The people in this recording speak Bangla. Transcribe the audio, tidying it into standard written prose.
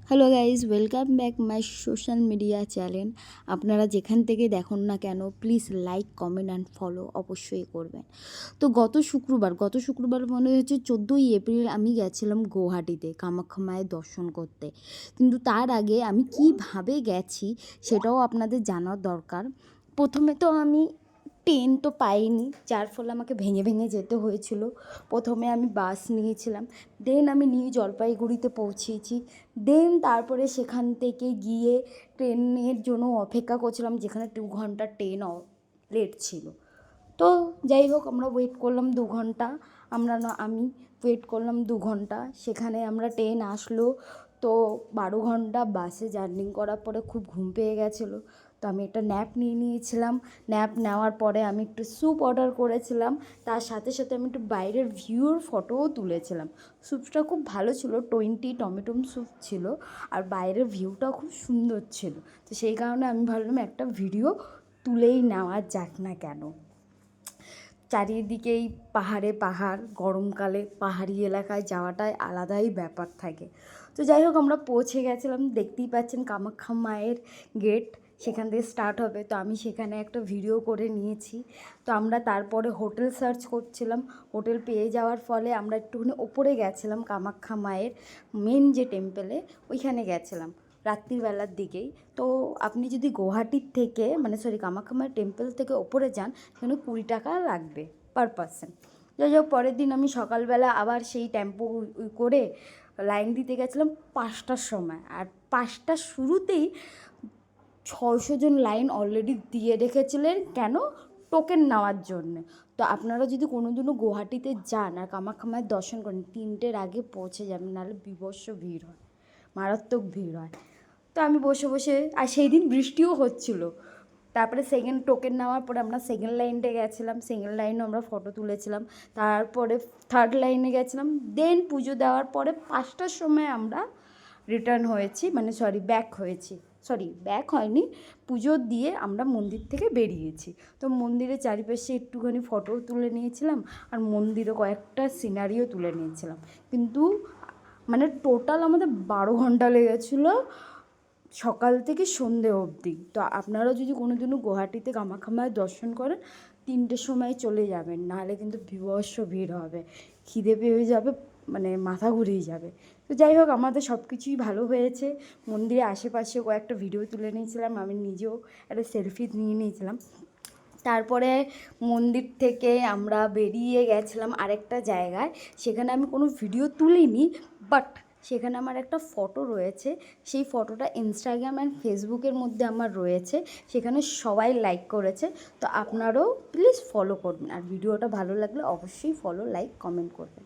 Hello guys, welcome back my social media channel. আপনারা যেখান থেকে দেখুন না কেন please like, comment and follow অবশ্যই করবেন। তো গত শুক্রবার মনে হচ্ছে 14ই এপ্রিল আমি গেছিলাম গুয়াহাটিতে কামাখ্যা মায়ের দর্শন করতে। কিন্তু তার আগে আমি কিভাবে গেছি সেটাও আপনাদের জানার দরকার। প্রথমে তো আমি ট্রেন তো পাইনি, যার ফলে আমাকে ভেঙে ভেঙে যেতে হয়েছিল। প্রথমে আমি বাস নিয়েছিলাম, দেন আমি নিউ জলপাইগুড়িতে পৌঁছেছি। দেন তারপরে সেখান থেকে গিয়ে ট্রেনের জন্য অপেক্ষা করছিলাম, যেখানে 2 ঘন্টা ট্রেন লেট ছিল। তো যাই হোক, আমরা ওয়েট করলাম 2 ঘন্টা। আমি ওয়েট করলাম 2 ঘন্টা, সেখানে আমরা ট্রেন আসলো। তো 12 ঘন্টা বাসে জার্নি করার পরে খুব ঘুম পেয়ে গেছিলো। তো আমি একটা ন্যাপ নিয়ে নিয়েছিলাম। ন্যাপ নেওয়ার পরে আমি একটু স্যুপ অর্ডার করেছিলাম। তার সাথে সাথে আমি একটু বাইরের ভিউর ফটোও তুলেছিলাম। স্যুপটা খুব ভালো ছিল, টমেটো স্যুপ ছিল, আর বাইরের ভিউটাও খুব সুন্দর ছিল। তো সেই কারণে আমি ভাবলাম একটা ভিডিও তুলেই নেওয়া যাক না কেন। চারিদিকেই পাহাড়, গরমকালে পাহাড়ি এলাকায় যাওয়াটাই আলাদাই ব্যাপার থাকে। তো যাই হোক, আমরা পৌঁছে গেছিলাম, দেখতেই পাচ্ছেন কামাখ্যা মায়ের গেট সেখান থেকে স্টার্ট হবে। তো আমি সেখানে একটা ভিডিও করে নিয়েছি। তো আমরা তারপরে হোটেল সার্চ করছিলাম, হোটেল পেয়ে যাওয়ার ফলে আমরা একটুখানি ওপরে গেছিলাম কামাখ্যা মায়ের মেন যে টেম্পেলে, ওইখানে গেছিলাম রাত্রিবেলার দিকেই। তো আপনি যদি গুয়াহাটির থেকে কামাখ্যা মায়ের টেম্পল থেকে ওপরে যান, সেখানে 20 টাকা লাগবে পার পারসন। যাই হোক, পরের দিন আমি সকালবেলা আবার সেই টেম্পো করে লাইন দিতে গেছিলাম 5টার সময়। আর 5টার শুরুতেই 600 জন লাইন অলরেডি দিয়ে রেখেছিলেন, কেন? টোকেন নেওয়ার জন্যে। তো আপনারা যদি কোনো দিনও গুয়াহাটিতে যান আর কামাখ্যা মায়ের দর্শন করেন, 3টের আগে পৌঁছে যাবেন, নাহলে বীভৎস ভিড় হয়, মারাত্মক ভিড় হয়। তো আমি বসে বসে, আর সেই দিন বৃষ্টিও হচ্ছিল। তারপরে সেকেন্ড টোকেন নেওয়ার পরে আমরা সেকেন্ড লাইনটে গেছিলাম, সেকেন্ড লাইনে আমরা ফটো তুলেছিলাম। তারপরে থার্ড লাইনে গেছিলাম। দেন পুজো দেওয়ার পরে 5টার সময় আমরা রিটার্ন হয়েছি, ব্যাক হয়নি, পুজো দিয়ে আমরা মন্দির থেকে বেরিয়েছি। তো মন্দিরের চারিপাশে একটুখানি ফটো তুলে নিয়েছিলাম, আর মন্দিরে কয়েকটা সিনারিও তুলে নিয়েছিলাম। কিন্তু টোটাল আমাদের 12 ঘন্টা লেগেছিলো, সকাল থেকে সন্ধে অবধি। তো আপনারাও যদি কোনো দিনও গুয়াহাটিতে কামাখ্যা মায়ের দর্শন করেন, 3টের সময় চলে যাবেন, নাহলে কিন্তু বীভৎস ভিড় হবে, খিদে পেয়ে যাবে, মাথা ঘুরিয়ে যাবে। তো যাই হোক, আমাদের সব কিছুই ভালো হয়েছে। মন্দিরের আশেপাশে কয়েকটা ভিডিও তুলে নিয়েছিলাম, আমি নিজেও একটা সেলফি নিয়ে নিয়েছিলাম। তারপরে মন্দির থেকে আমরা বেরিয়ে গেছিলাম আরেকটা জায়গায়, সেখানে আমি কোনো ভিডিও তুলিনি, বাট সেখানে আমার একটা ফটো রয়েছে। সেই ফটোটা ইনস্টাগ্রাম অ্যান্ড ফেসবুকের মধ্যে আমার রয়েছে, সেখানে সবাই লাইক করেছে। তো আপনারাও প্লিজ ফলো করবেন, আর ভিডিওটা ভালো লাগলে অবশ্যই ফলো, লাইক, কমেন্ট করবেন।